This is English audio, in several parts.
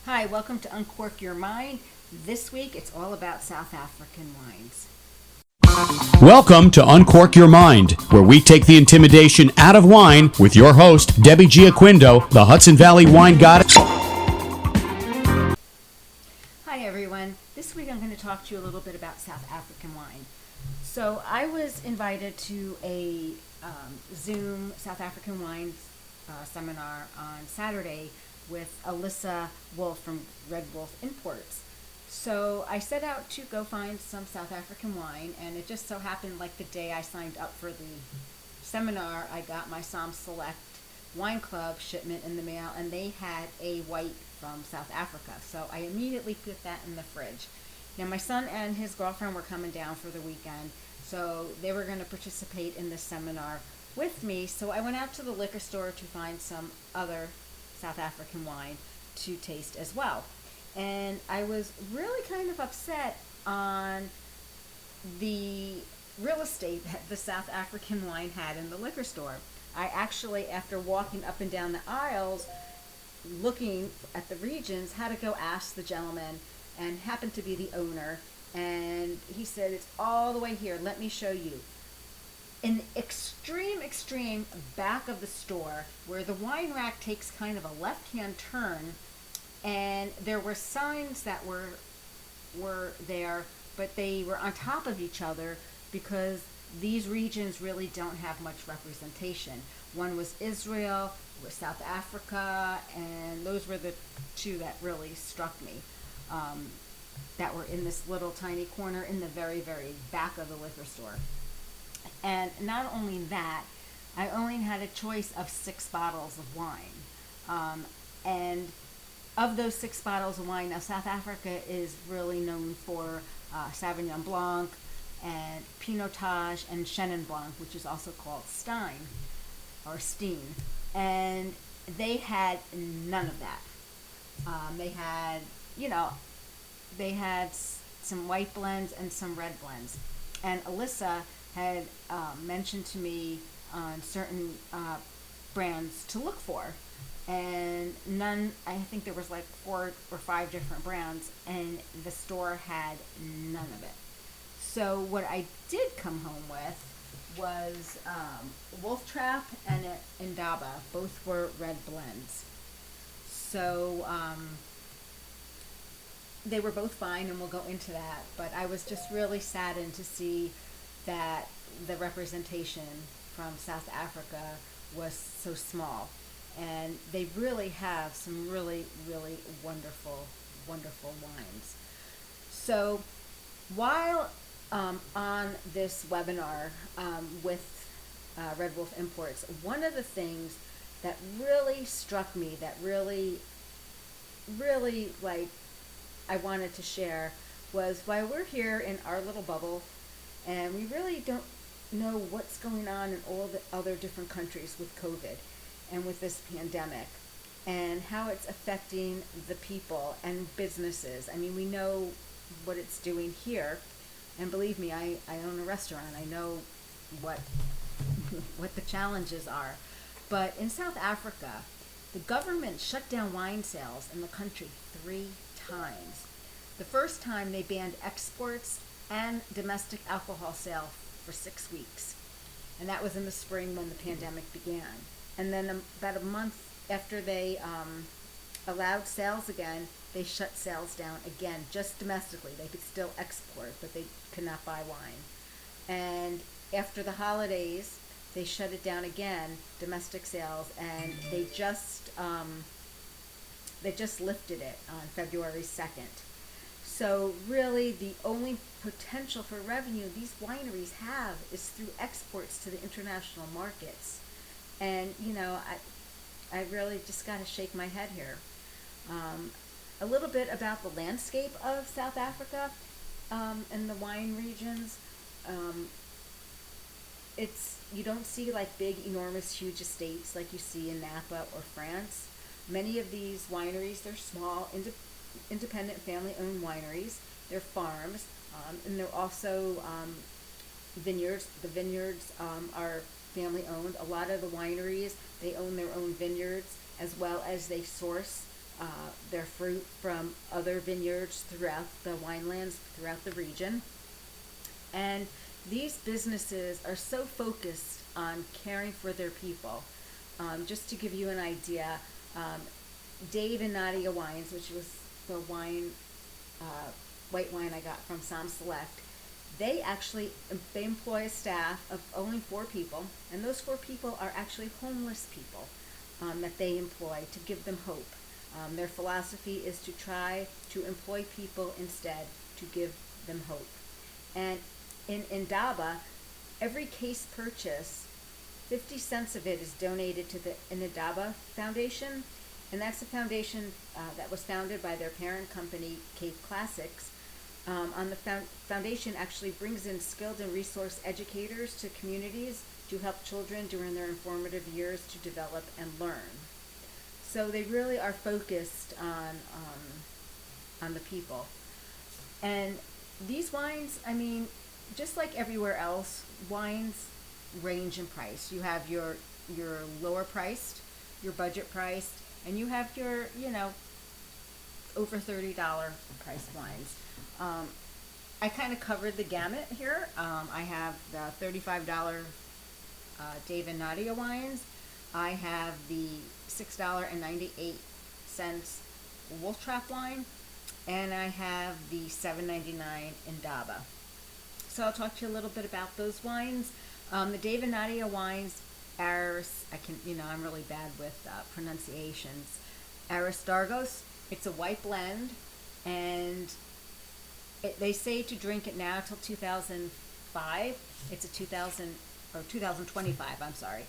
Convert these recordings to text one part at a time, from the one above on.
Hi, welcome to Uncork Your Mind. This week it's all about South African wines. Welcome to Uncork Your Mind, where we take the intimidation out of wine with your host, Debbie Giaquindo, the Hudson Valley wine goddess. Hi everyone. This week I'm going to talk to you a little bit about South African wine. So I was invited to a Zoom South African wine seminar on Saturday with Alyssa Wolf from Red Wolf Imports. So I set out to go find some South African wine, and it just so happened like the day I signed up for the seminar, I got my Somm Select Wine Club shipment in the mail, and they had a white from South Africa. So I immediately put that in the fridge. Now my son and his girlfriend were coming down for the weekend, so they were going to participate in this seminar with me. So I went out to the liquor store to find some other South African wine to taste as well. And I was really kind of upset on the real estate that the South African wine had in the liquor store. I actually, after walking up and down the aisles, looking at the regions, had to go ask the gentleman, and happened to be the owner, and he said, "It's all the way here, let me show you." In the extreme back of the store, where the wine rack takes kind of a left-hand turn, and there were signs that were there, but they were on top of each other because these regions really don't have much representation. One was Israel, was South Africa, and those were the two that really struck me, that were in this little tiny corner in the very, very back of the liquor store. And not only that, I only had a choice of 6 bottles of wine. And of those 6 bottles of wine, now South Africa is really known for Sauvignon Blanc and Pinotage and Chenin Blanc, which is also called Stein or Steen. And they had none of that. They had, some white blends and some red blends. And Alyssa had mentioned to me on certain brands to look for, and none. I think there was like 4 or 5 different brands, and the store had none of it. So what I did come home with was Wolftrap and Indaba. Both were red blends. So they were both fine, and we'll go into that. But I was just really saddened to see that the representation from South Africa was so small. And they really have some really, really wonderful, wonderful wines. So while on this webinar with Red Wolf Imports, one of the things that really struck me, that really, really I wanted to share, was while we're here in our little bubble, and we really don't know what's going on in all the other different countries with COVID and with this pandemic, and how it's affecting the people and businesses. I mean, we know what it's doing here, and believe me, I own a restaurant. I know what the challenges are. But in South Africa, the government shut down wine sales in the country 3 times. The first time they banned exports and domestic alcohol sale for 6 weeks. And that was in the spring when the pandemic began. And then about a month after they allowed sales again, they shut sales down again, just domestically. They could still export, but they could not buy wine. And after the holidays, they shut it down again, domestic sales, and they just lifted it on February 2nd. So really, the only potential for revenue these wineries have is through exports to the international markets. And, I really just got to shake my head here. A little bit about the landscape of South Africa and the wine regions. You don't see like big, enormous, huge estates like you see in Napa or France. Many of these wineries, they're small, independent family-owned wineries. They're farms, and they're also vineyards. The vineyards are family-owned. A lot of the wineries, they own their own vineyards, as well as they source their fruit from other vineyards throughout the winelands, throughout the region. And these businesses are so focused on caring for their people. Just to give you an idea, Dave and Nadia Wines, which was the white wine I got from Somm Select, they employ a staff of only 4 people, and those 4 people are actually homeless people that they employ to give them hope. Their philosophy is to try to employ people instead to give them hope. And in Indaba, every case purchase, 50 cents of it is donated to the Indaba Foundation, and that's a foundation that was founded by their parent company, Cape Classics. The foundation actually brings in skilled and resource educators to communities to help children during their informative years to develop and learn. So they really are focused on the people. And these wines, I mean, just like everywhere else, wines range in price. You have your lower priced, your budget priced, and you have your, over $30 priced wines. I kind of covered the gamut here. I have the $35 Dave and Nadia wines. I have the $6.98 Wolftrap wine, and I have the $7.99 Indaba. So I'll talk to you a little bit about those wines. The Dave and Nadia wines, I'm really bad with pronunciations. Aristargos, it's a white blend, and they say to drink it now till 2005. It's a 2025, I'm sorry.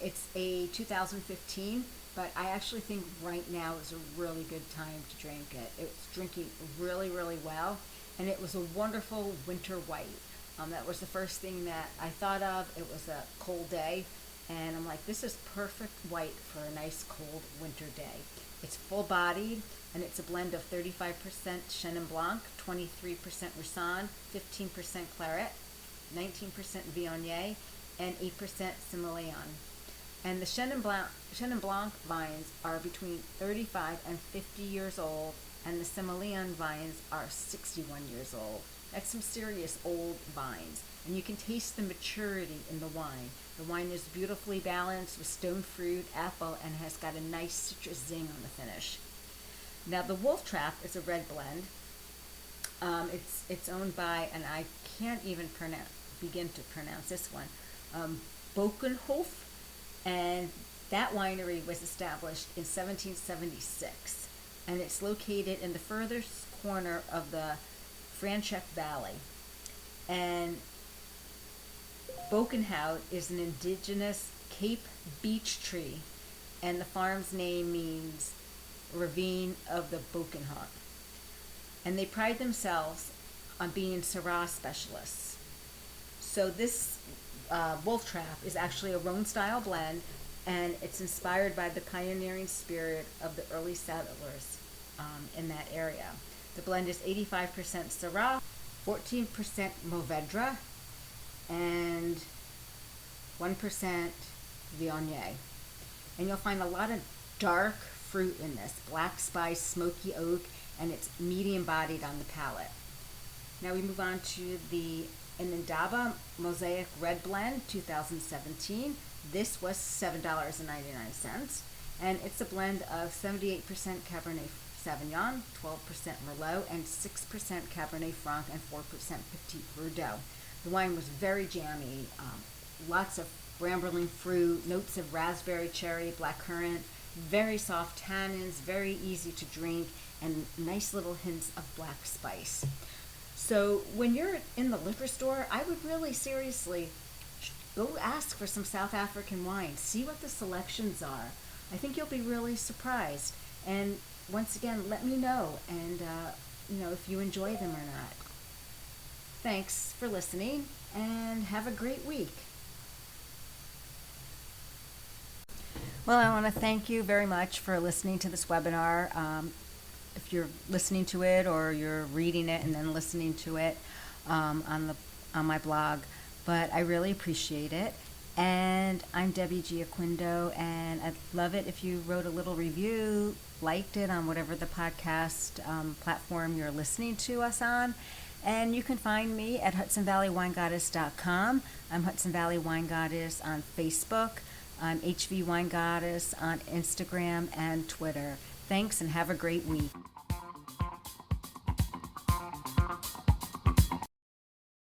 It's a 2015, but I actually think right now is a really good time to drink it. It's drinking really, really well, and it was a wonderful winter white. That was the first thing that I thought of. It was a cold day, and I'm like, this is perfect white for a nice cold winter day. It's full-bodied, and it's a blend of 35% Chenin Blanc, 23% Roussanne, 15% Claret, 19% Viognier, and 8% Semillon. And the Chenin Blanc vines are between 35 and 50 years old, and the Semillon vines are 61 years old. That's some serious old vines, and you can taste the maturity in the wine. The wine is beautifully balanced with stone fruit, apple, and has got a nice citrus zing on the finish. Now the Wolftrap is a red blend. It's owned by, and I can't even begin to pronounce this one, Bokenhof, and that winery was established in 1776, and it's located in the furthest corner of the Franschhoek Valley. And Bokenhout is an indigenous Cape beech tree, and the farm's name means ravine of the Bokenhout. And they pride themselves on being Syrah specialists. So this Wolftrap is actually a Rhone-style blend, and it's inspired by the pioneering spirit of the early settlers in that area. The blend is 85% Syrah, 14% Mourvedre, and 1% Viognier. And you'll find a lot of dark fruit in this, black spice, smoky oak, and it's medium-bodied on the palate. Now we move on to the Indaba Mosaic Red Blend 2017. This was $7.99, and it's a blend of 78% Cabernet Sauvignon, 12% Merlot, and 6% Cabernet Franc, and 4% Petit Verdot. The wine was very jammy, lots of brambling fruit, notes of raspberry, cherry, blackcurrant, very soft tannins, very easy to drink, and nice little hints of black spice. So when you're in the liquor store, I would really seriously go ask for some South African wine. See what the selections are. I think you'll be really surprised. And once again, let me know, and if you enjoy them or not. Thanks for listening, and have a great week. Well, I want to thank you very much for listening to this webinar. If you're listening to it or you're reading it and then listening to it on my blog, but I really appreciate it. And I'm Debbie Giaquindo, and I'd love it if you wrote a little review, liked it on whatever the podcast platform you're listening to us on. And you can find me at HudsonValleyWineGoddess.com. I'm Hudson Valley Wine Goddess on Facebook. I'm HV Wine Goddess on Instagram and Twitter. Thanks and have a great week.